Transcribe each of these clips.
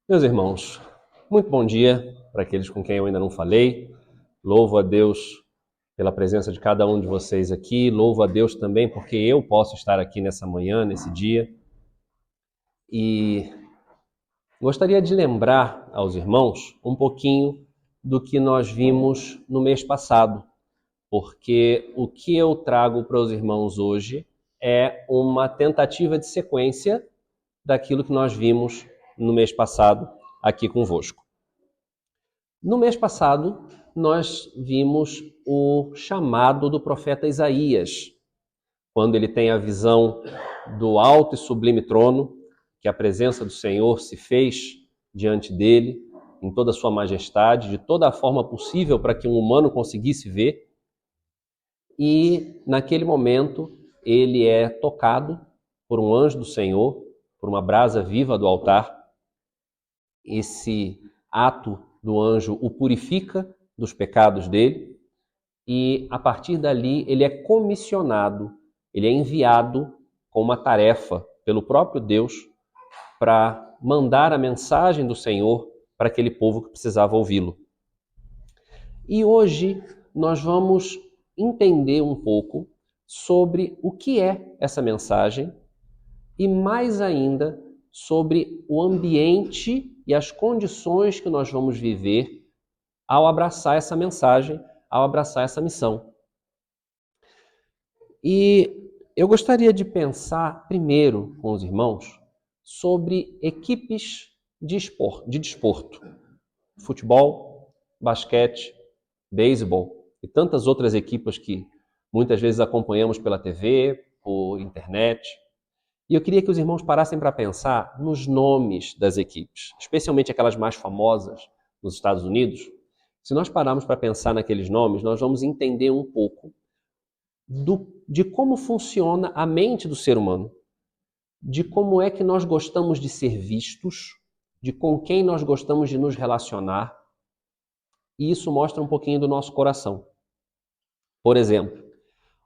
Meus irmãos, muito bom dia para aqueles com quem eu ainda não falei. Louvo a Deus pela presença de cada um de vocês aqui. Louvo a Deus também porque eu posso estar aqui nessa manhã, nesse dia. E gostaria de lembrar aos irmãos um pouquinho do que nós vimos no mês passado, porque o que eu trago para os irmãos hoje é uma tentativa de sequência daquilo que nós vimos no mês passado aqui convosco. No mês passado, nós vimos o chamado do profeta Isaías, quando ele tem a visão do alto e sublime trono, que a presença do Senhor se fez diante dele, em toda a sua majestade, de toda a forma possível para que um humano conseguisse ver. E, naquele momento, ele é tocado por um anjo do Senhor, por uma brasa viva do altar. Esse ato do anjo o purifica dos pecados dele e, a partir dali, ele é comissionado, ele é enviado com uma tarefa pelo próprio Deus para mandar a mensagem do Senhor para aquele povo que precisava ouvi-lo. E hoje nós vamos entender um pouco sobre o que é essa mensagem e, mais ainda, sobre o ambiente e as condições que nós vamos viver ao abraçar essa mensagem, ao abraçar essa missão. E eu gostaria de pensar primeiro com os irmãos sobre equipes de desporto. Futebol, basquete, beisebol e tantas outras equipes que muitas vezes acompanhamos pela TV, por internet. E eu queria que os irmãos parassem para pensar nos nomes das equipes, especialmente aquelas mais famosas nos Estados Unidos. Se nós pararmos para pensar naqueles nomes, nós vamos entender um pouco de como funciona a mente do ser humano, de como é que nós gostamos de ser vistos, de com quem nós gostamos de nos relacionar, e isso mostra um pouquinho do nosso coração. Por exemplo,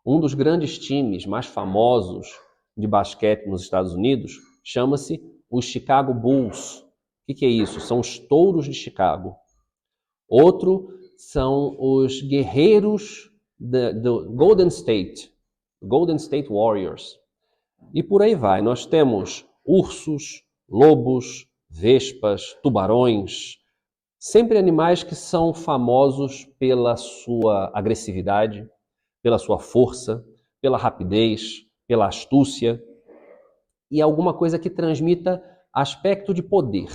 um dos grandes times mais famosos de basquete nos Estados Unidos chama-se os Chicago Bulls. O que é isso? São os touros de Chicago. Outro são os guerreiros do Golden State Warriors. E por aí vai. Nós temos ursos, lobos, vespas, tubarões, sempre animais que são famosos pela sua agressividade, pela sua força, pela rapidez, pela astúcia e alguma coisa que transmita aspecto de poder.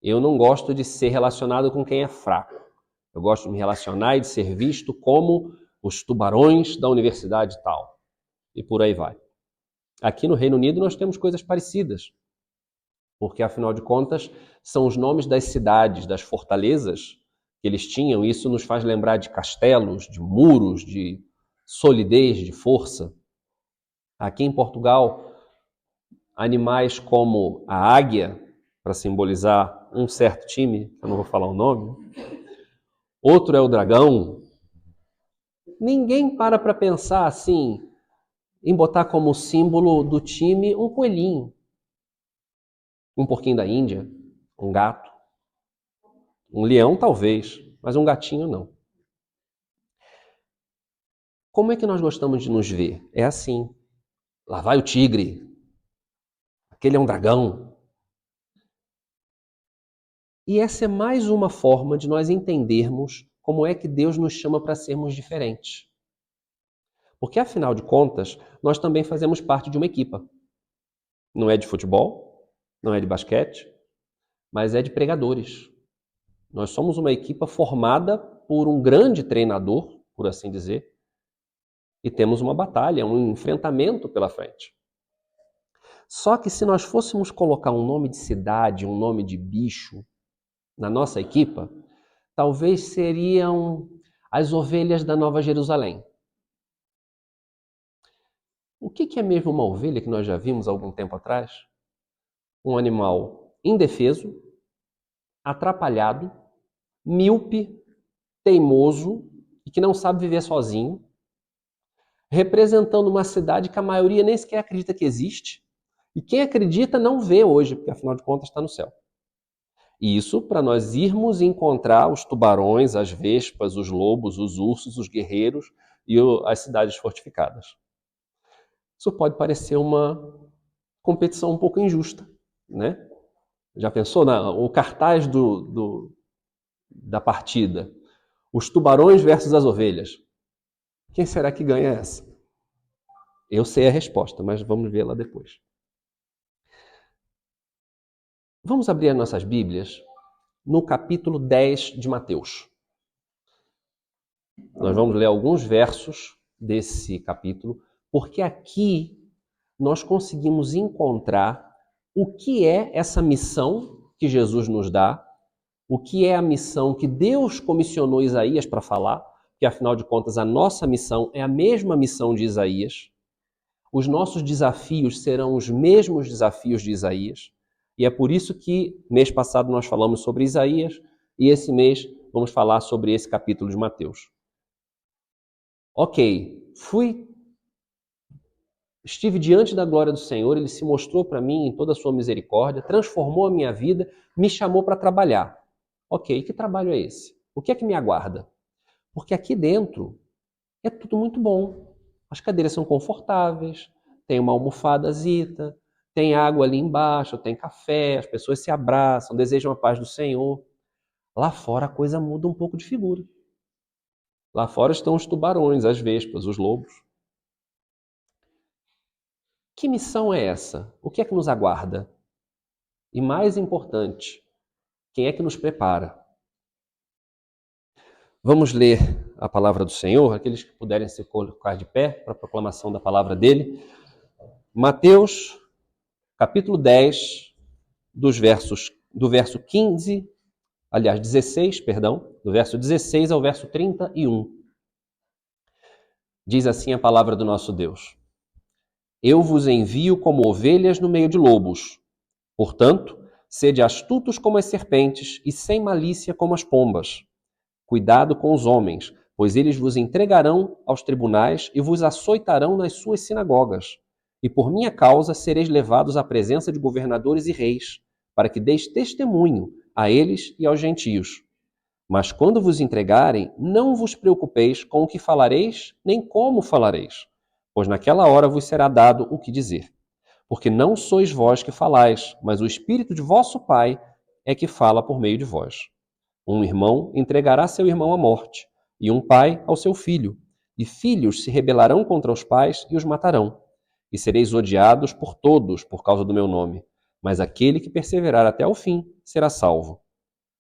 Eu não gosto de ser relacionado com quem é fraco. Eu gosto de me relacionar e de ser visto como os tubarões da universidade tal. E por aí vai. Aqui no Reino Unido nós temos coisas parecidas, porque afinal de contas são os nomes das cidades, das fortalezas que eles tinham. Isso nos faz lembrar de castelos, de muros, de solidez, de força. Aqui em Portugal, animais como a águia, para simbolizar um certo time, eu não vou falar o nome, outro é o dragão. Ninguém para pensar assim, em botar como símbolo do time um coelhinho, um porquinho da Índia, um gato, um leão talvez, mas um gatinho não. Como é que nós gostamos de nos ver? É assim, lá vai o tigre, aquele é um dragão. E essa é mais uma forma de nós entendermos como é que Deus nos chama para sermos diferentes. Porque, afinal de contas, nós também fazemos parte de uma equipa. Não é de futebol, não é de basquete, mas é de pregadores. Nós somos uma equipa formada por um grande treinador, por assim dizer, e temos uma batalha, um enfrentamento pela frente. Só que se nós fôssemos colocar um nome de cidade, um nome de bicho na nossa equipa, talvez seriam as ovelhas da Nova Jerusalém. O que é mesmo uma ovelha que nós já vimos há algum tempo atrás? Um animal indefeso, atrapalhado, míope, teimoso e que não sabe viver sozinho, representando uma cidade que a maioria nem sequer acredita que existe E quem acredita não vê hoje, porque afinal de contas está no céu. E isso para nós irmos encontrar os tubarões, as vespas, os lobos, os ursos, os guerreiros e as cidades fortificadas. Isso pode parecer uma competição um pouco injusta, né? Já pensou o cartaz da partida? Os tubarões versus as ovelhas. Quem será que ganha essa? Eu sei a resposta, mas vamos vê-la depois. Vamos abrir as nossas Bíblias no capítulo 10 de Mateus. Nós vamos ler alguns versos desse capítulo, porque aqui nós conseguimos encontrar o que é essa missão que Jesus nos dá, o que é a missão que Deus comissionou Isaías para falar, que afinal de contas a nossa missão é a mesma missão de Isaías. Os nossos desafios serão os mesmos desafios de Isaías. E é por isso que mês passado nós falamos sobre Isaías e esse mês vamos falar sobre esse capítulo de Mateus. Ok, estive diante da glória do Senhor, Ele se mostrou para mim em toda a sua misericórdia, transformou a minha vida, me chamou para trabalhar. Ok, que trabalho é esse? O que é que me aguarda? Porque aqui dentro é tudo muito bom. As cadeiras são confortáveis, tem uma almofadazita, tem água ali embaixo, tem café, as pessoas se abraçam, desejam a paz do Senhor. Lá fora a coisa muda um pouco de figura. Lá fora estão os tubarões, as vespas, os lobos. Que missão é essa? O que é que nos aguarda? E mais importante, quem é que nos prepara? Vamos ler a palavra do Senhor, aqueles que puderem se colocar de pé para a proclamação da palavra dele. Mateus, capítulo 10, do verso 15, aliás, 16, perdão, do verso 16 ao verso 31. Diz assim a palavra do nosso Deus: Eu vos envio como ovelhas no meio de lobos. Portanto, sede astutos como as serpentes e sem malícia como as pombas. Cuidado com os homens, pois eles vos entregarão aos tribunais e vos açoitarão nas suas sinagogas. E por minha causa sereis levados à presença de governadores e reis, para que deis testemunho a eles e aos gentios. Mas quando vos entregarem, não vos preocupeis com o que falareis, nem como falareis, pois naquela hora vos será dado o que dizer. Porque não sois vós que falais, mas o Espírito de vosso Pai é que fala por meio de vós. Um irmão entregará seu irmão à morte, e um pai ao seu filho, e filhos se rebelarão contra os pais e os matarão. E sereis odiados por todos por causa do meu nome, mas aquele que perseverar até o fim será salvo.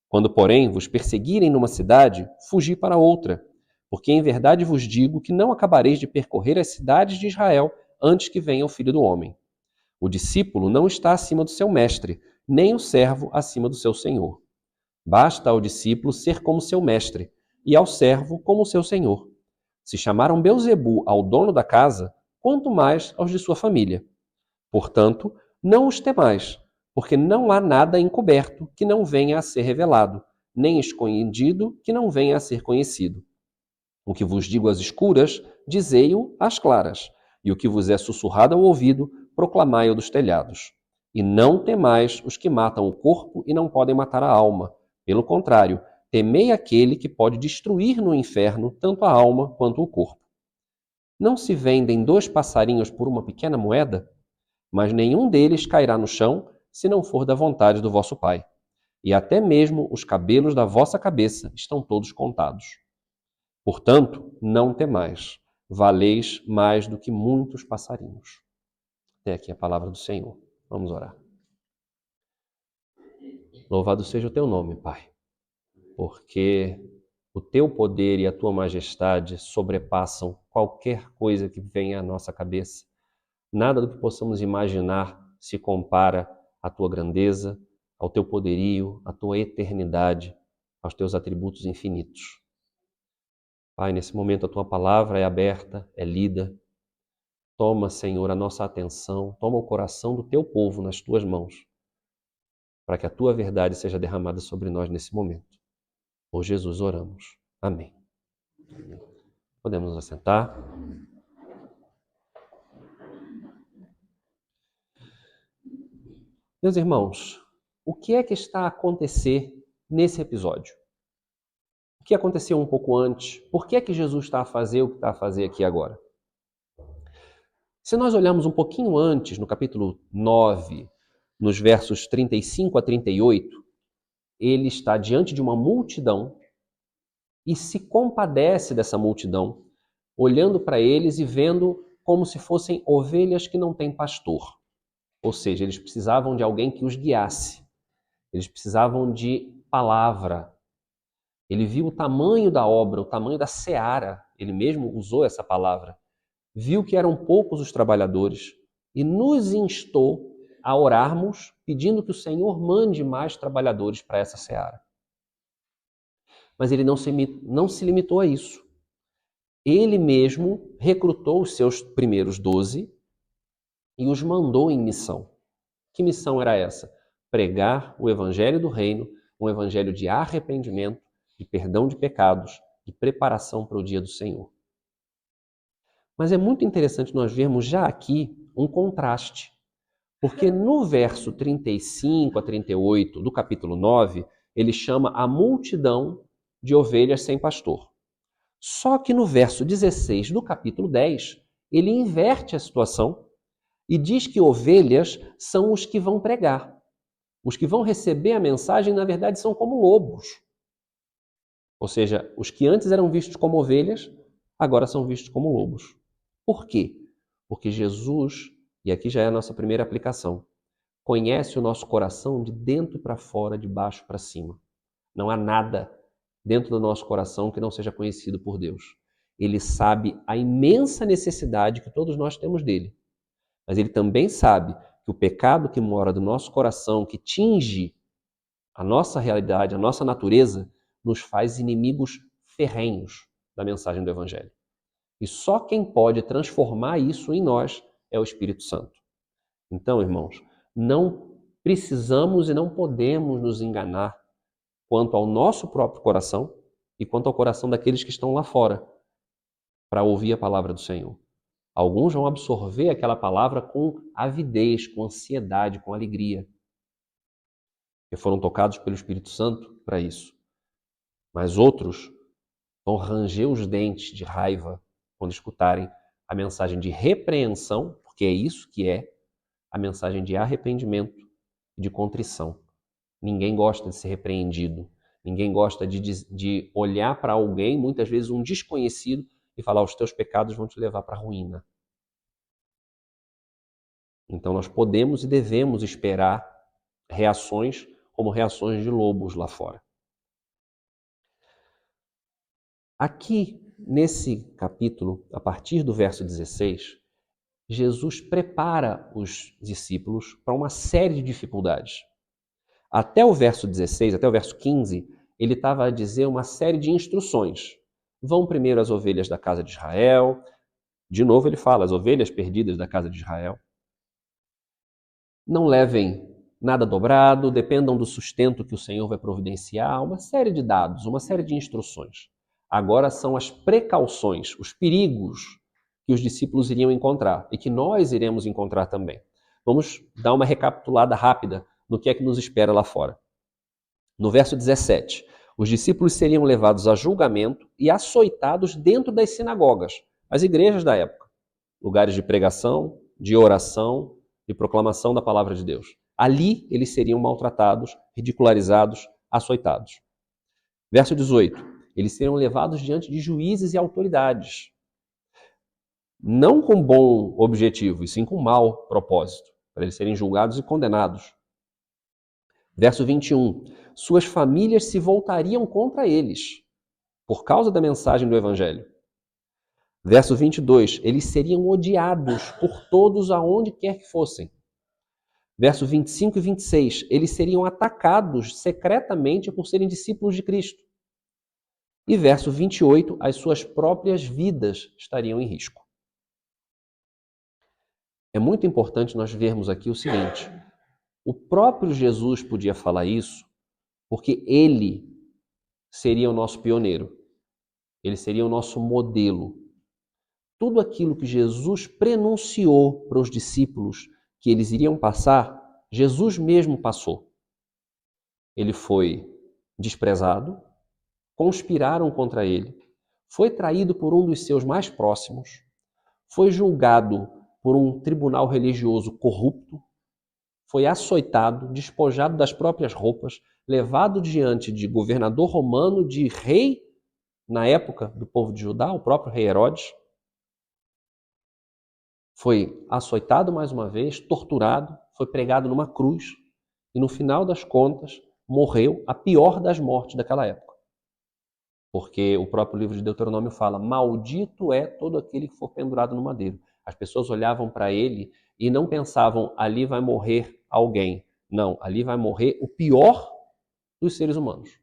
Quando, porém, vos perseguirem numa cidade, fugi para outra, porque em verdade vos digo que não acabareis de percorrer as cidades de Israel antes que venha o Filho do Homem. O discípulo não está acima do seu mestre, nem o servo acima do seu senhor. Basta ao discípulo ser como seu mestre, e ao servo como seu senhor. Se chamaram Beelzebu ao dono da casa, quanto mais aos de sua família. Portanto, não os temais, porque não há nada encoberto que não venha a ser revelado, nem escondido que não venha a ser conhecido. O que vos digo às escuras, dizei-o às claras, e o que vos é sussurrado ao ouvido, proclamai-o dos telhados. E não temais os que matam o corpo e não podem matar a alma. Pelo contrário, temei aquele que pode destruir no inferno tanto a alma quanto o corpo. Não se vendem 2 passarinhos por uma pequena moeda? Mas nenhum deles cairá no chão, se não for da vontade do vosso Pai. E até mesmo os cabelos da vossa cabeça estão todos contados. Portanto, não temais, valeis mais do que muitos passarinhos. Até aqui a palavra do Senhor. Vamos orar. Louvado seja o teu nome, Pai, porque o teu poder e a tua majestade sobrepassam qualquer coisa que venha à nossa cabeça. Nada do que possamos imaginar se compara à tua grandeza, ao teu poderio, à tua eternidade, aos teus atributos infinitos. Pai, nesse momento a tua palavra é aberta, é lida. Toma, Senhor, a nossa atenção, toma o coração do teu povo nas tuas mãos, para que a tua verdade seja derramada sobre nós nesse momento. Por Jesus oramos. Amém. Podemos nos assentar. Meus irmãos, o que é que está a acontecer nesse episódio? O que aconteceu um pouco antes? Por que é que Jesus está a fazer o que está a fazer aqui agora? Se nós olharmos um pouquinho antes, no capítulo 9, nos versos 35 a 38, ele está diante de uma multidão e se compadece dessa multidão, olhando para eles e vendo como se fossem ovelhas que não têm pastor. Ou seja, eles precisavam de alguém que os guiasse. Eles precisavam de palavra. Ele viu o tamanho da obra, o tamanho da seara. Ele mesmo usou essa palavra. Viu que eram poucos os trabalhadores e nos instou a orarmos, pedindo que o Senhor mande mais trabalhadores para essa seara. Mas ele não se limitou a isso. Ele mesmo recrutou os seus primeiros 12 e os mandou em missão. Que missão era essa? Pregar o evangelho do reino, um evangelho de arrependimento, de perdão de pecados e preparação para o dia do Senhor. Mas é muito interessante nós vermos já aqui um contraste, porque no verso 35 a 38 do capítulo 9, ele chama a multidão de ovelhas sem pastor. Só que no verso 16 do capítulo 10, ele inverte a situação e diz que ovelhas são os que vão pregar. Os que vão receber a mensagem, na verdade, são como lobos. Ou seja, os que antes eram vistos como ovelhas, agora são vistos como lobos. Por quê? Porque Jesus, e aqui já é a nossa primeira aplicação, conhece o nosso coração de dentro para fora, de baixo para cima. Não há nada dentro do nosso coração que não seja conhecido por Deus. Ele sabe a imensa necessidade que todos nós temos dele. Mas ele também sabe que o pecado que mora do nosso coração, que tinge a nossa realidade, a nossa natureza, nos faz inimigos ferrenhos da mensagem do Evangelho. E só quem pode transformar isso em nós é o Espírito Santo. Então, irmãos, não precisamos e não podemos nos enganar quanto ao nosso próprio coração e quanto ao coração daqueles que estão lá fora para ouvir a palavra do Senhor. Alguns vão absorver aquela palavra com avidez, com ansiedade, com alegria, que foram tocados pelo Espírito Santo para isso. Mas outros vão ranger os dentes de raiva quando escutarem a mensagem de repreensão, porque é isso que é a mensagem de arrependimento e de contrição. Ninguém gosta de ser repreendido. Ninguém gosta de olhar para alguém, muitas vezes um desconhecido, e falar: os teus pecados vão te levar para a ruína. Então nós podemos e devemos esperar reações como reações de lobos lá fora. Aqui, nesse capítulo, a partir do verso 16, Jesus prepara os discípulos para uma série de dificuldades. Até o verso 16, até o verso 15, ele estava a dizer uma série de instruções. Vão primeiro as ovelhas da casa de Israel. De novo ele fala, as ovelhas perdidas da casa de Israel. Não levem nada dobrado, dependam do sustento que o Senhor vai providenciar. Uma série de dados, uma série de instruções. Agora são as precauções, os perigos que os discípulos iriam encontrar e que nós iremos encontrar também. Vamos dar uma recapitulada rápida no que é que nos espera lá fora. No verso 17, os discípulos seriam levados a julgamento e açoitados dentro das sinagogas, as igrejas da época, lugares de pregação, de oração, de proclamação da palavra de Deus. Ali eles seriam maltratados, ridicularizados, açoitados. Verso 18, eles seriam levados diante de juízes e autoridades, não com bom objetivo, e sim com mau propósito, para eles serem julgados e condenados. Verso 21, suas famílias se voltariam contra eles, por causa da mensagem do Evangelho. Verso 22, eles seriam odiados por todos aonde quer que fossem. Verso 25 e 26, eles seriam atacados secretamente por serem discípulos de Cristo. E verso 28, as suas próprias vidas estariam em risco. É muito importante nós vermos aqui o seguinte: o próprio Jesus podia falar isso porque ele seria o nosso pioneiro, ele seria o nosso modelo. Tudo aquilo que Jesus prenunciou para os discípulos que eles iriam passar, Jesus mesmo passou. Ele foi desprezado, conspiraram contra ele, foi traído por um dos seus mais próximos, foi julgado por um tribunal religioso corrupto, foi açoitado, despojado das próprias roupas, levado diante de governador romano, de rei, na época do povo de Judá, o próprio rei Herodes. Foi açoitado mais uma vez, torturado, foi pregado numa cruz e, no final das contas, morreu a pior das mortes daquela época. Porque o próprio livro de Deuteronômio fala: maldito é todo aquele que for pendurado no madeiro. As pessoas olhavam para ele e não pensavam, ali vai morrer alguém. Não, ali vai morrer o pior dos seres humanos,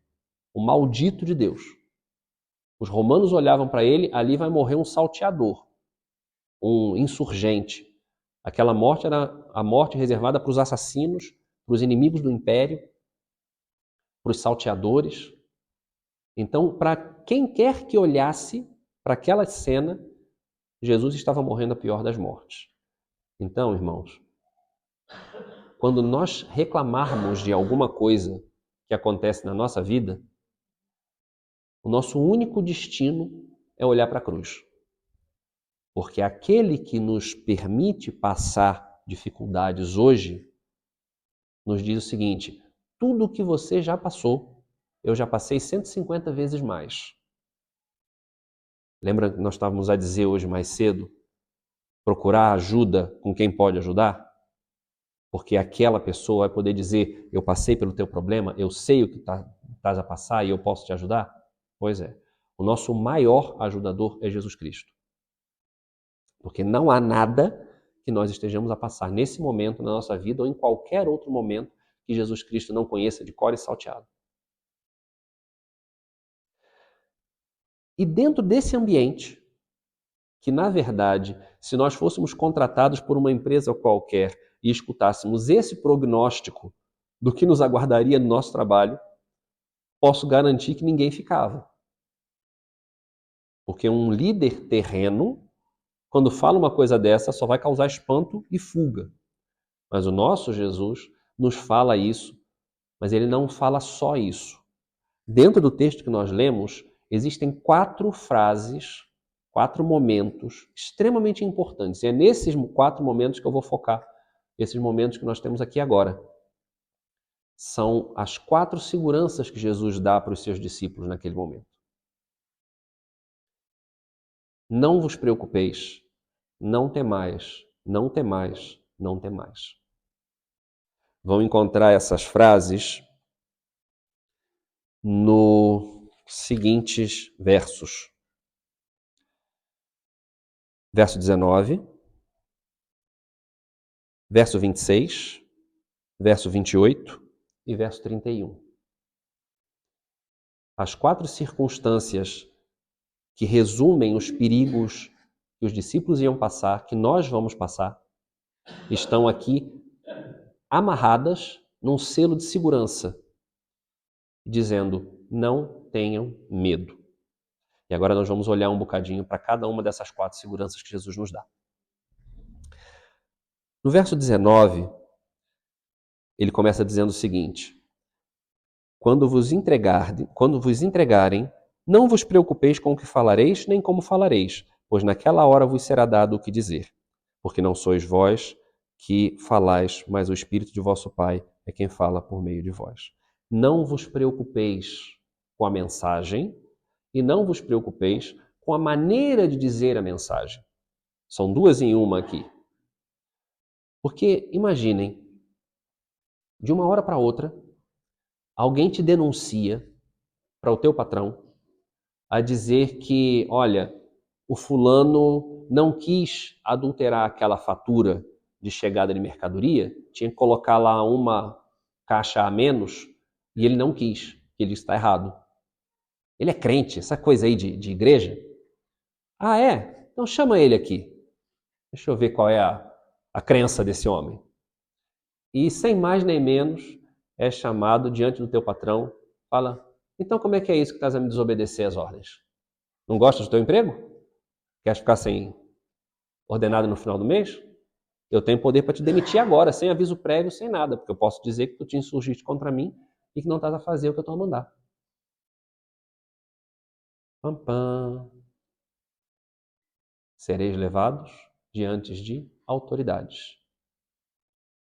o maldito de Deus. Os romanos olhavam para ele, ali vai morrer um salteador, um insurgente. Aquela morte era a morte reservada para os assassinos, para os inimigos do império, para os salteadores. Então, para quem quer que olhasse para aquela cena, Jesus estava morrendo a pior das mortes. Então, irmãos, quando nós reclamarmos de alguma coisa que acontece na nossa vida, o nosso único destino é olhar para a cruz. Porque aquele que nos permite passar dificuldades hoje, nos diz o seguinte: tudo o que você já passou, eu já passei 150 vezes mais. Lembra que nós estávamos a dizer hoje mais cedo? Procurar ajuda com quem pode ajudar? Porque aquela pessoa vai poder dizer: eu passei pelo teu problema, eu sei o que estás a passar e eu posso te ajudar? Pois é. O nosso maior ajudador é Jesus Cristo. Porque não há nada que nós estejamos a passar nesse momento na nossa vida ou em qualquer outro momento que Jesus Cristo não conheça de cor e salteado. E dentro desse ambiente, que na verdade, se nós fôssemos contratados por uma empresa qualquer e escutássemos esse prognóstico do que nos aguardaria no nosso trabalho, posso garantir que ninguém ficava. Porque um líder terreno, quando fala uma coisa dessa, só vai causar espanto e fuga. Mas o nosso Jesus nos fala isso, mas ele não fala só isso. Dentro do texto que nós lemos, existem 4 frases, 4 momentos extremamente importantes. E é nesses 4 momentos que eu vou focar, esses momentos que nós temos aqui agora. São as 4 seguranças que Jesus dá para os seus discípulos naquele momento. Não vos preocupeis, não temais, não temais, não temais. Vão encontrar essas frases nos seguintes versos. Verso 19, verso 26, verso 28 e verso 31. As 4 circunstâncias que resumem os perigos que os discípulos iam passar, que nós vamos passar, estão aqui amarradas num selo de segurança, dizendo: não tenham medo. E agora nós vamos olhar um bocadinho para cada uma dessas 4 seguranças que Jesus nos dá. No verso 19, ele começa dizendo o seguinte: quando vos entregarem, não vos preocupeis com o que falareis, nem como falareis, pois naquela hora vos será dado o que dizer. Porque não sois vós que falais, mas o Espírito de vosso Pai é quem fala por meio de vós. Não vos preocupeis com a mensagem e não vos preocupeis com a maneira de dizer a mensagem. São 2 em uma aqui. Porque, imaginem, de uma hora para outra, alguém te denuncia para o teu patrão a dizer que, olha, o fulano não quis adulterar aquela fatura de chegada de mercadoria, tinha que colocar lá uma caixa a menos e ele não quis, ele está errado. Ele é crente, essa coisa aí de igreja. Ah, é? Então chama ele aqui. Deixa eu ver qual é a crença desse homem. E sem mais nem menos é chamado diante do teu patrão, fala: então como é que é isso que estás a me desobedecer às ordens? Não gostas do teu emprego? Queres ficar sem ordenado no final do mês? Eu tenho poder para te demitir agora, sem aviso prévio, sem nada, porque eu posso dizer que tu te insurgiste contra mim e que não estás a fazer o que eu estou a mandar. Pam, pam. Sereis levados diante de autoridades.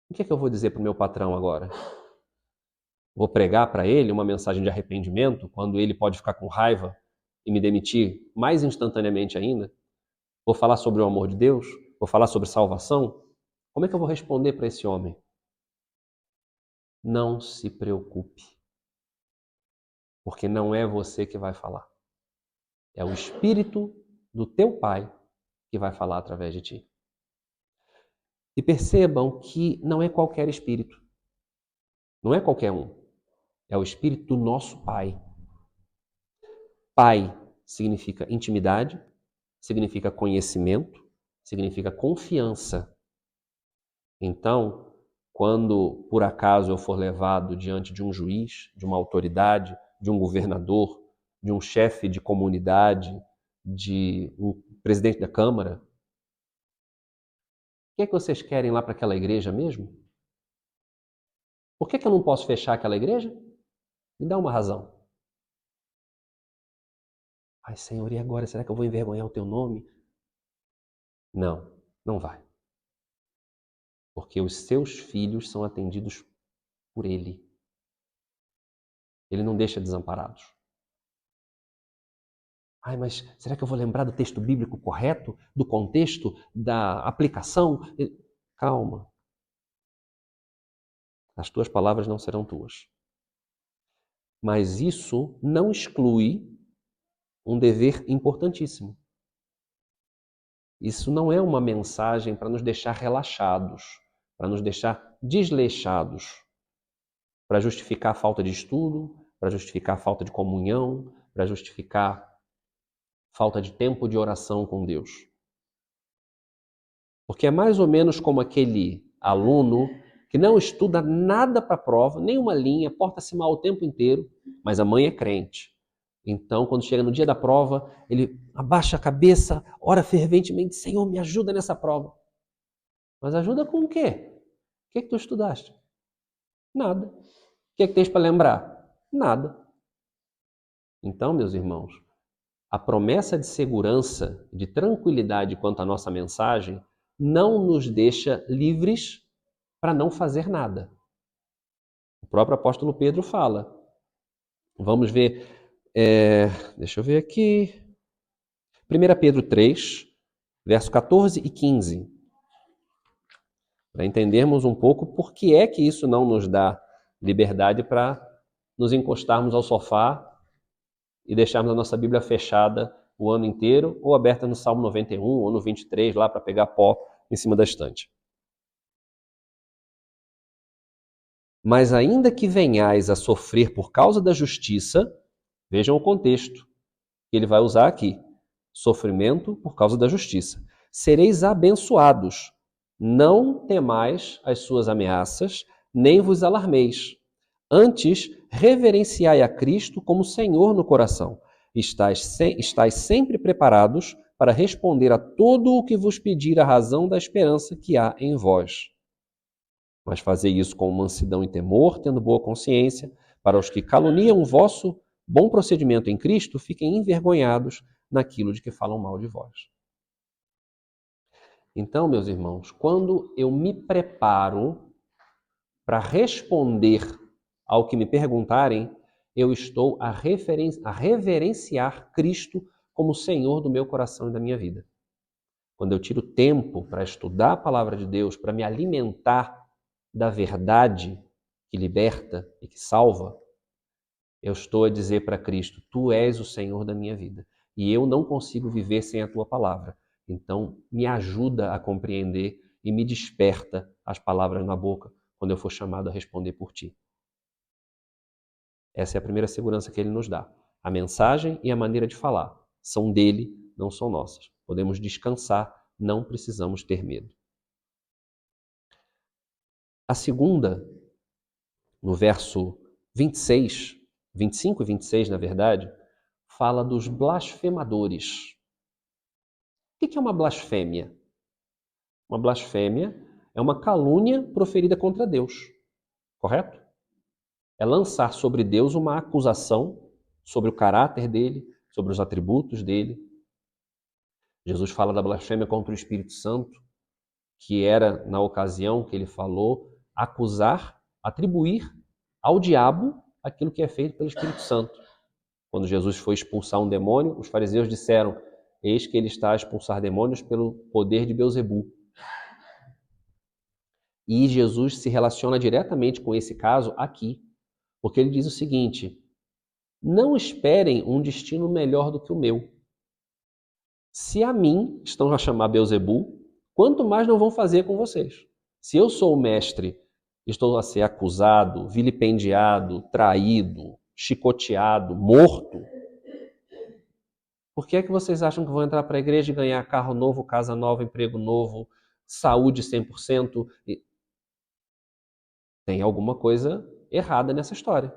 O que é que eu vou dizer para o meu patrão agora? Vou pregar para ele uma mensagem de arrependimento, quando ele pode ficar com raiva e me demitir mais instantaneamente ainda? Vou falar sobre o amor de Deus? Vou falar sobre salvação? Como é que eu vou responder para esse homem? Não se preocupe, porque não é você que vai falar. É o Espírito do teu Pai que vai falar através de ti. E percebam que não é qualquer espírito. Não é qualquer um. É o Espírito do nosso Pai. Pai significa intimidade, significa conhecimento, significa confiança. Então, quando por acaso eu for levado diante de um juiz, de uma autoridade, de um governador, de um chefe de comunidade, de um presidente da Câmara, o que é que vocês querem lá para aquela igreja mesmo? Por que eu não posso fechar aquela igreja? Me dá uma razão. Ai, Senhor, e agora? Será que eu vou envergonhar o teu nome? Não, não vai. Porque os seus filhos são atendidos por Ele. Ele não deixa desamparados. Ai, mas será que eu vou lembrar do texto bíblico correto? Do contexto? Da aplicação? Calma. As tuas palavras não serão tuas. Mas isso não exclui um dever importantíssimo. Isso não é uma mensagem para nos deixar relaxados, para nos deixar desleixados, para justificar a falta de estudo, para justificar a falta de comunhão, para justificar falta de tempo de oração com Deus. Porque é mais ou menos como aquele aluno que não estuda nada para a prova, nenhuma linha, porta-se mal o tempo inteiro, mas a mãe é crente. Então, quando chega no dia da prova, ele abaixa a cabeça, ora ferventemente, Senhor, me ajuda nessa prova. Mas ajuda com o quê? O que tu estudaste? Nada. O que tens para lembrar? Nada. Então, meus irmãos, a promessa de segurança, de tranquilidade quanto à nossa mensagem, não nos deixa livres para não fazer nada. O próprio apóstolo Pedro fala. Vamos ver, deixa eu ver aqui. 1 Pedro 3, verso 14 e 15. Para entendermos um pouco por que é que isso não nos dá liberdade para nos encostarmos ao sofá e deixarmos a nossa Bíblia fechada o ano inteiro ou aberta no Salmo 91 ou no 23 lá para pegar pó em cima da estante. Mas ainda que venhais a sofrer por causa da justiça, vejam o contexto que ele vai usar aqui. Sofrimento por causa da justiça. Sereis abençoados. Não temais as suas ameaças, nem vos alarmeis. Antes, reverenciai a Cristo como Senhor no coração. Estais sempre preparados para responder a todo o que vos pedir a razão da esperança que há em vós. Mas fazei isso com mansidão e temor, tendo boa consciência, para os que caluniam o vosso bom procedimento em Cristo, fiquem envergonhados naquilo de que falam mal de vós. Então, meus irmãos, quando eu me preparo para responder ao que me perguntarem, eu estou a reverenciar Cristo como Senhor do meu coração e da minha vida. Quando eu tiro tempo para estudar a palavra de Deus, para me alimentar da verdade que liberta e que salva, eu estou a dizer para Cristo, Tu és o Senhor da minha vida e eu não consigo viver sem a Tua palavra. Então, me ajuda a compreender e me desperta as palavras na boca quando eu for chamado a responder por Ti. Essa é a primeira segurança que Ele nos dá. A mensagem e a maneira de falar são dele, não são nossas. Podemos descansar, não precisamos ter medo. A segunda, no verso 26, 25 e 26, na verdade, fala dos blasfemadores. O que é uma blasfêmia? Uma blasfêmia é uma calúnia proferida contra Deus, correto? É lançar sobre Deus uma acusação sobre o caráter dele, sobre os atributos dele. Jesus fala da blasfêmia contra o Espírito Santo, que era, na ocasião que ele falou, acusar, atribuir ao diabo aquilo que é feito pelo Espírito Santo. Quando Jesus foi expulsar um demônio, os fariseus disseram: eis que ele está a expulsar demônios pelo poder de Beelzebu. E Jesus se relaciona diretamente com esse caso aqui, porque ele diz o seguinte: não esperem um destino melhor do que o meu. Se a mim estão a chamar Beelzebu, quanto mais não vão fazer com vocês. Se eu sou o mestre, estou a ser acusado, vilipendiado, traído, chicoteado, morto, por que é que vocês acham que vão entrar para a igreja e ganhar carro novo, casa nova, emprego novo, saúde 100%? Tem alguma coisa errada nessa história.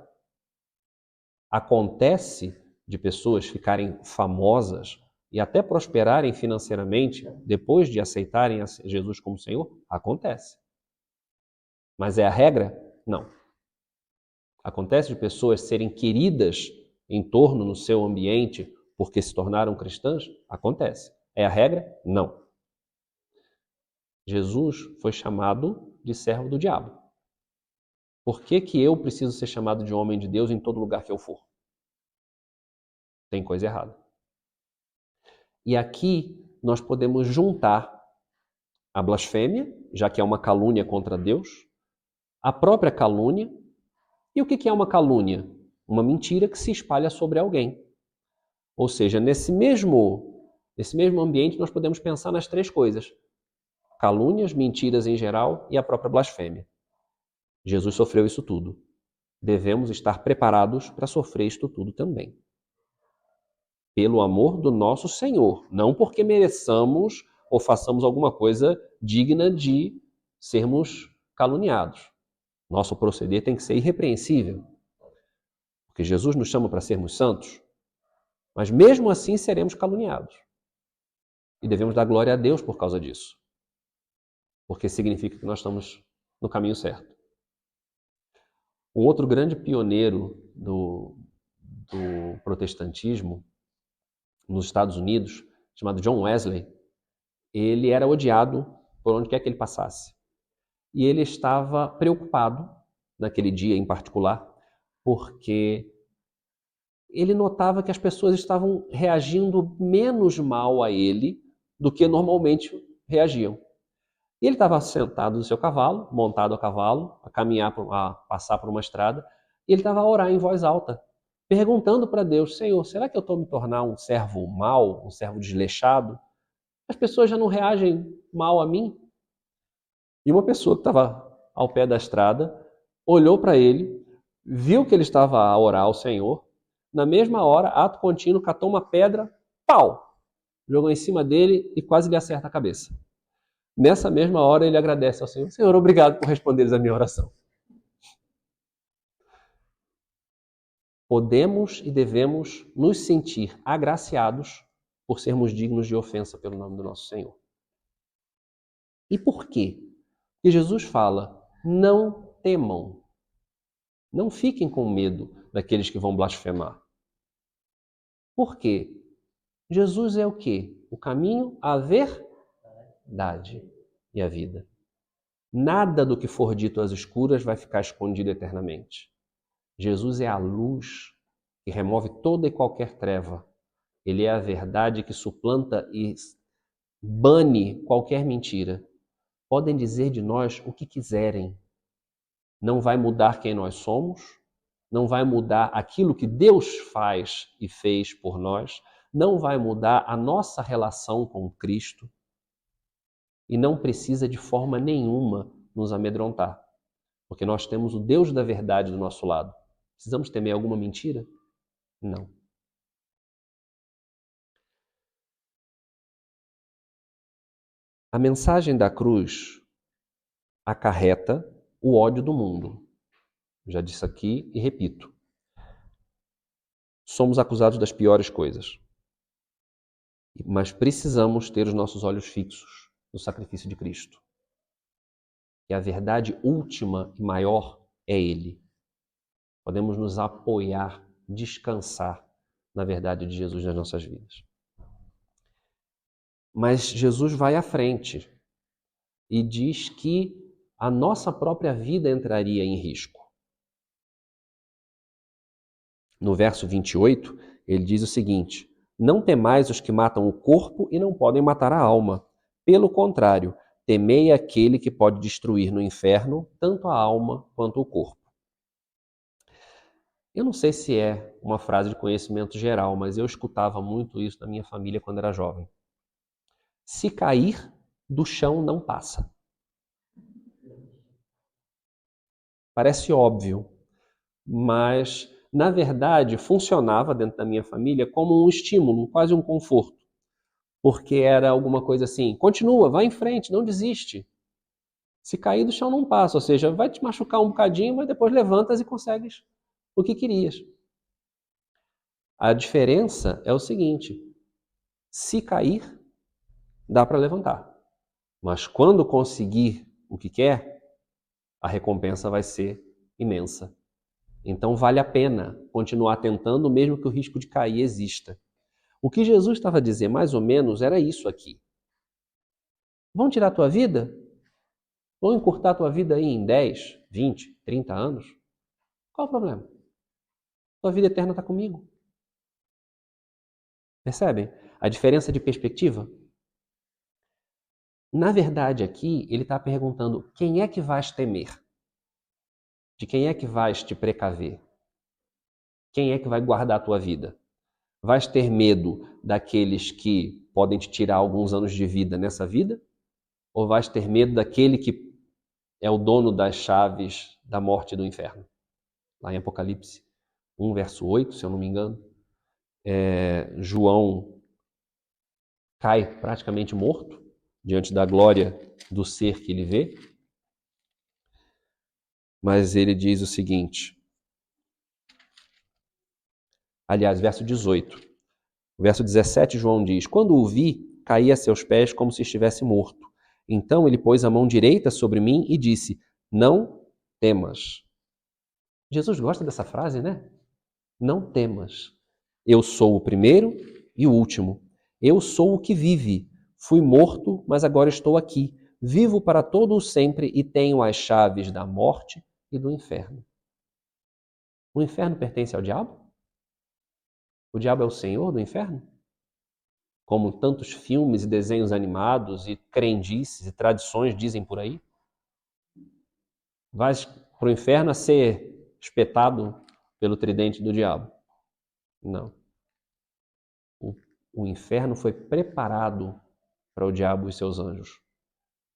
Acontece de pessoas ficarem famosas e até prosperarem financeiramente depois de aceitarem Jesus como Senhor? Acontece. Mas é a regra? Não. Acontece de pessoas serem queridas em torno no seu ambiente porque se tornaram cristãs? Acontece. É a regra? Não. Jesus foi chamado de servo do diabo. Por que que eu preciso ser chamado de homem de Deus em todo lugar que eu for? Tem coisa errada. E aqui nós podemos juntar a blasfêmia, já que é uma calúnia contra Deus, a própria calúnia. E o que é uma calúnia? Uma mentira que se espalha sobre alguém. Ou seja, nesse mesmo ambiente nós podemos pensar nas três coisas: calúnias, mentiras em geral e a própria blasfêmia. Jesus sofreu isso tudo. Devemos estar preparados para sofrer isto tudo também. Pelo amor do nosso Senhor, não porque mereçamos ou façamos alguma coisa digna de sermos caluniados. Nosso proceder tem que ser irrepreensível, porque Jesus nos chama para sermos santos, mas mesmo assim seremos caluniados. E devemos dar glória a Deus por causa disso, porque significa que nós estamos no caminho certo. Um outro grande pioneiro do protestantismo nos Estados Unidos, chamado John Wesley, ele era odiado por onde quer que ele passasse. E ele estava preocupado, naquele dia em particular, porque ele notava que as pessoas estavam reagindo menos mal a ele do que normalmente reagiam. E ele estava sentado no seu cavalo, montado a cavalo, a caminhar, a passar por uma estrada, e ele estava a orar em voz alta, perguntando para Deus: Senhor, será que eu estou me tornar um servo mau, um servo desleixado? As pessoas já não reagem mal a mim? E uma pessoa que estava ao pé da estrada olhou para ele, viu que ele estava a orar ao Senhor, na mesma hora, ato contínuo, catou uma pedra, pau, jogou em cima dele e quase lhe acerta a cabeça. Nessa mesma hora ele agradece ao Senhor: Senhor, obrigado por responderes a minha oração. Podemos e devemos nos sentir agraciados por sermos dignos de ofensa pelo nome do nosso Senhor. E por quê? Porque Jesus fala: não temam. Não fiquem com medo daqueles que vão blasfemar. Por quê? Jesus é o quê? O caminho, a verdade e a vida. Nada do que for dito às escuras vai ficar escondido eternamente. Jesus é a luz que remove toda e qualquer treva. Ele é a verdade que suplanta e bane qualquer mentira. Podem dizer de nós o que quiserem. Não vai mudar quem nós somos, não vai mudar aquilo que Deus faz e fez por nós, não vai mudar a nossa relação com Cristo e não precisa de forma nenhuma nos amedrontar, porque nós temos o Deus da verdade do nosso lado. Precisamos temer alguma mentira? Não. A mensagem da cruz acarreta o ódio do mundo. Já disse aqui e repito. Somos acusados das piores coisas. Mas precisamos ter os nossos olhos fixos do sacrifício de Cristo. E a verdade última e maior é Ele. Podemos nos apoiar, descansar na verdade de Jesus nas nossas vidas. Mas Jesus vai à frente e diz que a nossa própria vida entraria em risco. No verso 28, ele diz o seguinte: não temais os que matam o corpo e não podem matar a alma. Pelo contrário, temei aquele que pode destruir no inferno tanto a alma quanto o corpo. Eu não sei se é uma frase de conhecimento geral, mas eu escutava muito isso na minha família quando era jovem. Se cair, do chão não passa. Parece óbvio, mas na verdade funcionava dentro da minha família como um estímulo, quase um conforto. Porque era alguma coisa assim, continua, vai em frente, não desiste. Se cair do chão não passa, ou seja, vai te machucar um bocadinho, mas depois levantas e consegues o que querias. A diferença é o seguinte, se cair, dá para levantar. Mas quando conseguir o que quer, a recompensa vai ser imensa. Então vale a pena continuar tentando, mesmo que o risco de cair exista. O que Jesus estava a dizer, mais ou menos, era isso aqui. Vão tirar a tua vida? Vão encurtar a tua vida aí em 10, 20, 30 anos? Qual o problema? Tua vida eterna está comigo. Percebem a diferença de perspectiva? Na verdade, aqui, ele está perguntando quem é que vais temer? De quem é que vais te precaver? Quem é que vai guardar a tua vida? Vais ter medo daqueles que podem te tirar alguns anos de vida nessa vida? Ou vais ter medo daquele que é o dono das chaves da morte e do inferno? Lá em Apocalipse 1, verso 8, se eu não me engano, João cai praticamente morto diante da glória do ser que ele vê. Mas ele diz o seguinte, aliás, verso 18. Verso 17, João diz, quando o vi, caí a seus pés como se estivesse morto. Então ele pôs a mão direita sobre mim e disse, não temas. Jesus gosta dessa frase, né? Não temas. Eu sou o primeiro e o último. Eu sou o que vive. Fui morto, mas agora estou aqui. Vivo para todo o sempre e tenho as chaves da morte e do inferno. O inferno pertence ao diabo? O diabo é o senhor do inferno? Como tantos filmes e desenhos animados e crendices e tradições dizem por aí? Vais para o inferno a ser espetado pelo tridente do diabo? Não. O inferno foi preparado para o diabo e seus anjos.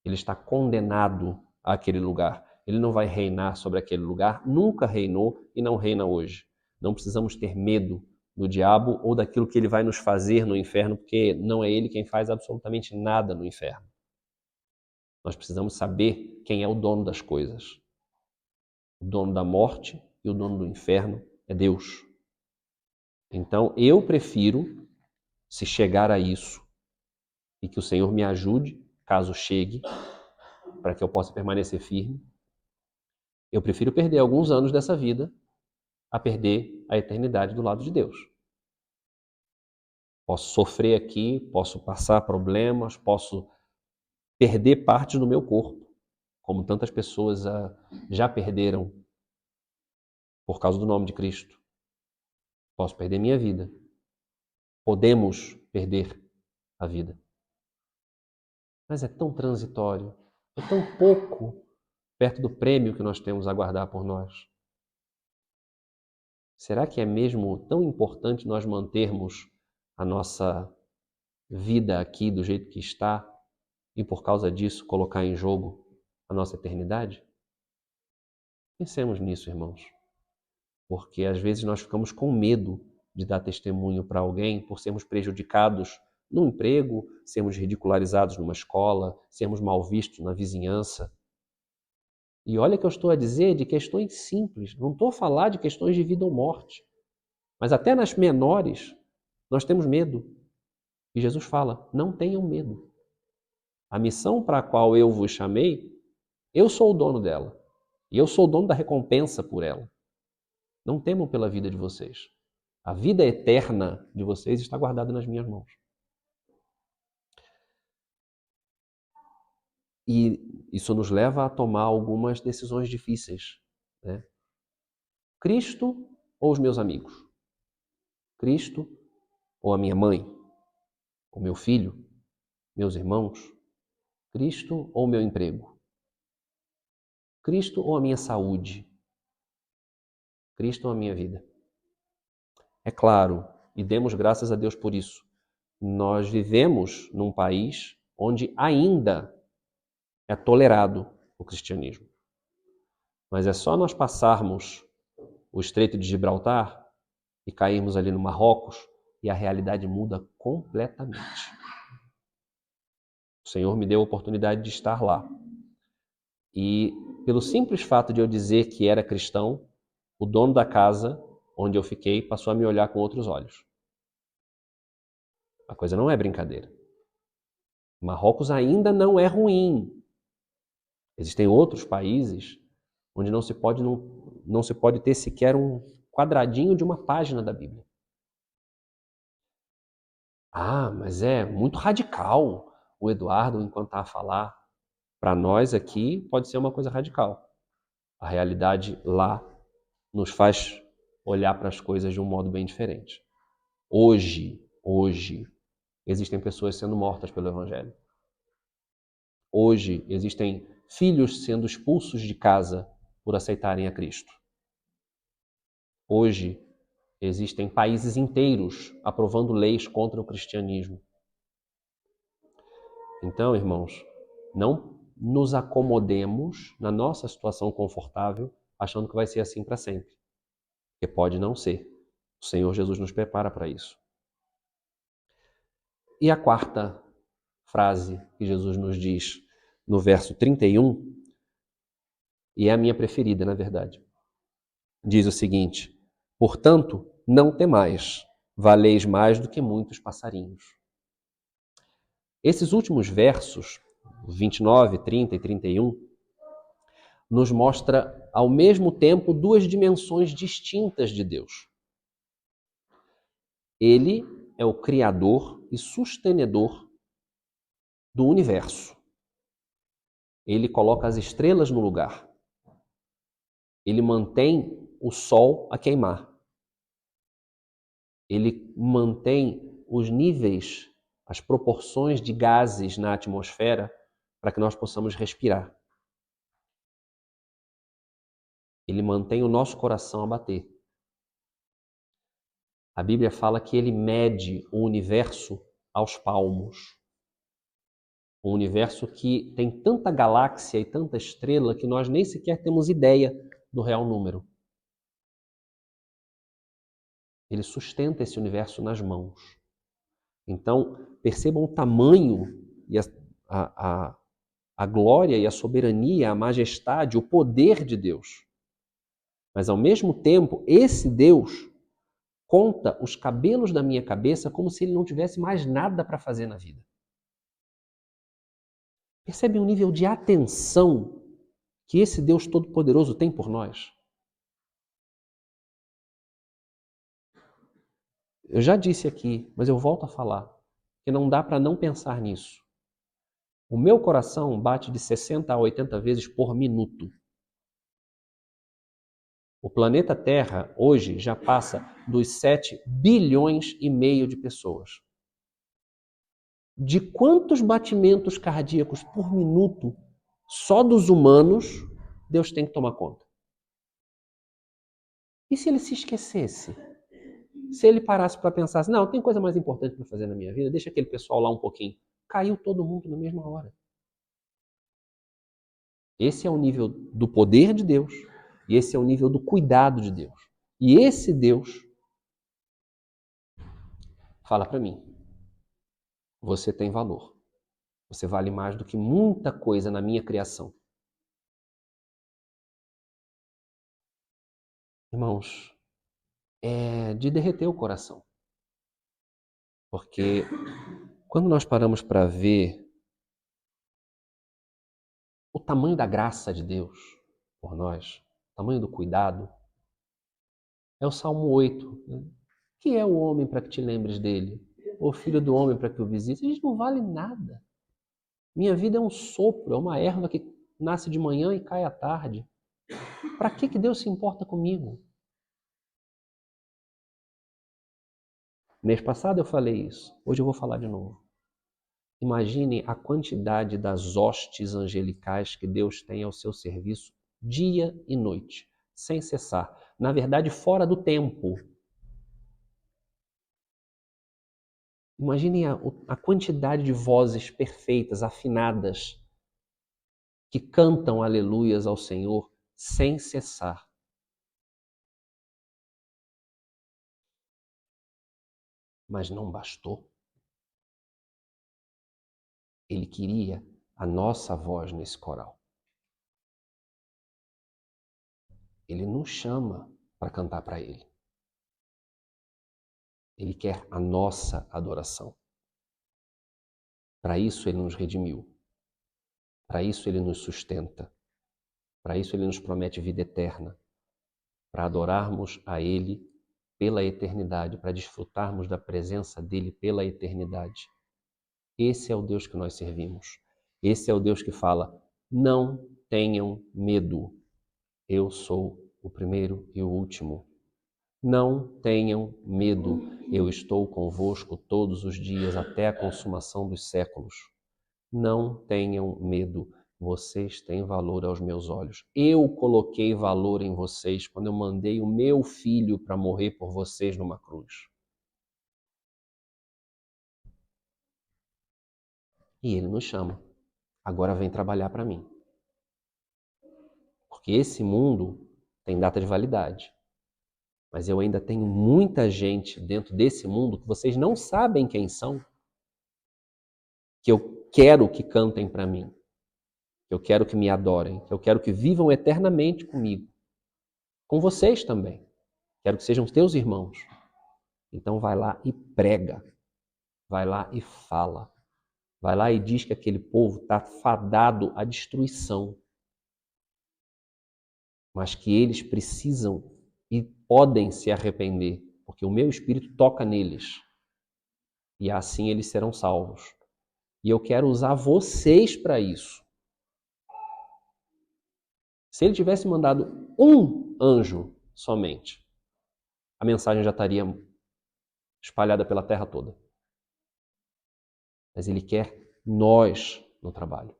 Ele está condenado àquele lugar. Ele não vai reinar sobre aquele lugar, nunca reinou e não reina hoje. Não precisamos ter medo do diabo ou daquilo que ele vai nos fazer no inferno, porque não é ele quem faz absolutamente nada no inferno. Nós precisamos saber quem é o dono das coisas. O dono da morte e o dono do inferno é Deus. Então eu prefiro, se chegar a isso, e que o Senhor me ajude, caso chegue, para que eu possa permanecer firme, eu prefiro perder alguns anos dessa vida a perder a eternidade do lado de Deus. Posso sofrer aqui, posso passar problemas, posso perder partes do meu corpo, como tantas pessoas já perderam por causa do nome de Cristo. Posso perder minha vida. Podemos perder a vida. Mas é tão transitório, é tão pouco perto do prêmio que nós temos a guardar por nós. Será que é mesmo tão importante nós mantermos a nossa vida aqui do jeito que está e por causa disso colocar em jogo a nossa eternidade? Pensemos nisso, irmãos, porque às vezes nós ficamos com medo de dar testemunho para alguém por sermos prejudicados no emprego, sermos ridicularizados numa escola, sermos mal vistos na vizinhança. E olha que eu estou a dizer de questões simples, não estou a falar de questões de vida ou morte. Mas até nas menores, nós temos medo. E Jesus fala, não tenham medo. A missão para a qual eu vos chamei, eu sou o dono dela. E eu sou o dono da recompensa por ela. Não temam pela vida de vocês. A vida eterna de vocês está guardada nas minhas mãos. E isso nos leva a tomar algumas decisões difíceis, né? Cristo ou os meus amigos? Cristo ou a minha mãe? O meu filho? Meus irmãos? Cristo ou o meu emprego? Cristo ou a minha saúde? Cristo ou a minha vida? É claro, e demos graças a Deus por isso, nós vivemos num país onde ainda é tolerado o cristianismo. Mas é só nós passarmos o Estreito de Gibraltar e cairmos ali no Marrocos e a realidade muda completamente. O Senhor me deu a oportunidade de estar lá. E pelo simples fato de eu dizer que era cristão, o dono da casa onde eu fiquei passou a me olhar com outros olhos. A coisa não é brincadeira. Marrocos ainda não é ruim. Existem outros países onde não se pode ter sequer um quadradinho de uma página da Bíblia. Ah, mas é muito radical o Eduardo enquanto está a falar. Para nós aqui pode ser uma coisa radical. A realidade lá nos faz olhar para as coisas de um modo bem diferente. Hoje, existem pessoas sendo mortas pelo Evangelho. Hoje, existem filhos sendo expulsos de casa por aceitarem a Cristo. Hoje, existem países inteiros aprovando leis contra o cristianismo. Então, irmãos, não nos acomodemos na nossa situação confortável achando que vai ser assim para sempre. Porque pode não ser. O Senhor Jesus nos prepara para isso. E a quarta frase que Jesus nos diz no verso 31, e é a minha preferida, na verdade, diz o seguinte: portanto, não temais, valeis mais do que muitos passarinhos. Esses últimos versos, 29, 30 e 31, nos mostra ao mesmo tempo duas dimensões distintas de Deus. Ele é o criador e sustenedor do universo. Ele coloca as estrelas no lugar. Ele mantém o sol a queimar. Ele mantém os níveis, as proporções de gases na atmosfera para que nós possamos respirar. Ele mantém o nosso coração a bater. A Bíblia fala que ele mede o universo aos palmos. Um universo que tem tanta galáxia e tanta estrela que nós nem sequer temos ideia do real número. Ele sustenta esse universo nas mãos. Então, percebam o tamanho e a glória e a soberania, a majestade, o poder de Deus. Mas, ao mesmo tempo, esse Deus conta os cabelos da minha cabeça como se ele não tivesse mais nada para fazer na vida. Percebe o nível de atenção que esse Deus Todo-Poderoso tem por nós? Eu já disse aqui, mas eu volto a falar, que não dá para não pensar nisso. O meu coração bate de 60 a 80 vezes por minuto. O planeta Terra hoje já passa dos 7 bilhões e meio de pessoas. De quantos batimentos cardíacos por minuto só dos humanos Deus tem que tomar conta? E se ele se esquecesse? Se ele parasse para pensar assim, não, tem coisa mais importante para fazer na minha vida, deixa aquele pessoal lá um pouquinho. Caiu todo mundo na mesma hora. Esse é o nível do poder de Deus e esse é o nível do cuidado de Deus. E esse Deus fala para mim, você tem valor. Você vale mais do que muita coisa na minha criação. Irmãos, é de derreter o coração. Porque quando nós paramos para ver tamanho da graça de Deus por nós, o tamanho do cuidado. É o Salmo 8. Né? Que é o homem para que te lembres dele? Ou filho do homem para que o visites? A gente não vale nada. Minha vida é um sopro, é uma erva que nasce de manhã e cai à tarde. Para que Deus se importa comigo? Mês passado eu falei isso, hoje eu vou falar de novo. Imaginem a quantidade das hostes angelicais que Deus tem ao seu serviço dia e noite, sem cessar. Na verdade, fora do tempo. Imaginem a quantidade de vozes perfeitas, afinadas, que cantam aleluias ao Senhor sem cessar. Mas não bastou. Ele queria a nossa voz nesse coral. Ele nos chama para cantar para Ele. Ele quer a nossa adoração. Para isso Ele nos redimiu. Para isso Ele nos sustenta. Para isso Ele nos promete vida eterna. Para adorarmos a Ele pela eternidade, para desfrutarmos da presença dEle pela eternidade. Esse é o Deus que nós servimos. Esse é o Deus que fala, não tenham medo. Eu sou o primeiro e o último. Não tenham medo. Eu estou convosco todos os dias até a consumação dos séculos. Não tenham medo. Vocês têm valor aos meus olhos. Eu coloquei valor em vocês quando eu mandei o meu filho para morrer por vocês numa cruz. E ele nos chama. Agora vem trabalhar para mim. Porque esse mundo tem data de validade. Mas eu ainda tenho muita gente dentro desse mundo que vocês não sabem quem são, que eu quero que cantem para mim, que eu quero que me adorem, que eu quero que vivam eternamente comigo. Com vocês também. Quero que sejam teus irmãos. Então vai lá e prega. Vai lá e fala. Vai lá e diz que aquele povo está fadado à destruição. Mas que eles precisam e podem se arrepender, porque o meu Espírito toca neles. E assim eles serão salvos. E eu quero usar vocês para isso. Se ele tivesse mandado um anjo somente, a mensagem já estaria espalhada pela terra toda. Mas ele quer nós no trabalho.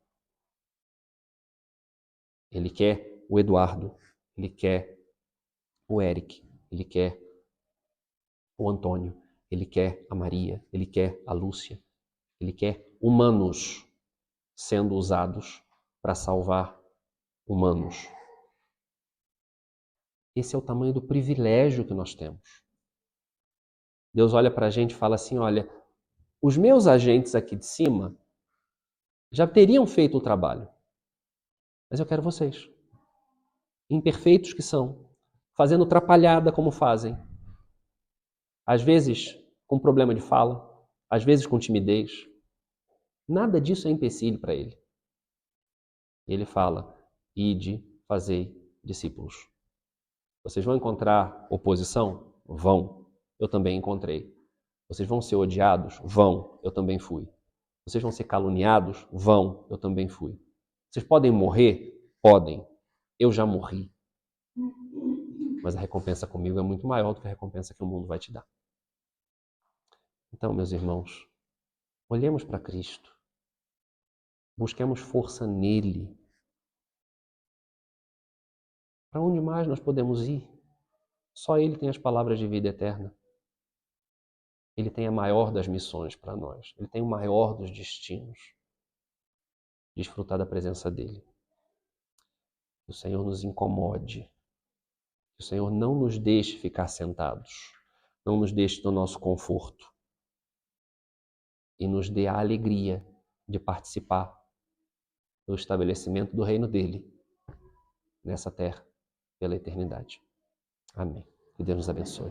Ele quer o Eduardo, ele quer o Eric, ele quer o Antônio, ele quer a Maria, ele quer a Lúcia, ele quer humanos sendo usados para salvar humanos. Esse é o tamanho do privilégio que nós temos. Deus olha para a gente e fala assim, olha, os meus agentes aqui de cima já teriam feito o trabalho, mas eu quero vocês, imperfeitos que são, fazendo atrapalhada como fazem, às vezes com problema de fala, às vezes com timidez. Nada disso é empecilho para ele. Ele fala, ide, fazei discípulos. Vocês vão encontrar oposição? Vão. Eu também encontrei. Vocês vão ser odiados? Vão. Eu também fui. Vocês vão ser caluniados? Vão. Eu também fui. Vocês podem morrer? Podem. Eu já morri. Mas a recompensa comigo é muito maior do que a recompensa que o mundo vai te dar. Então, meus irmãos, olhemos para Cristo. Busquemos força nele. Para onde mais nós podemos ir? Só Ele tem as palavras de vida eterna. Ele tem a maior das missões para nós. Ele tem o maior dos destinos. Desfrutar da presença dEle. Que o Senhor nos incomode. Que o Senhor não nos deixe ficar sentados. Não nos deixe no nosso conforto. E nos dê a alegria de participar do estabelecimento do reino dEle nessa terra pela eternidade. Amém. Que Deus nos abençoe.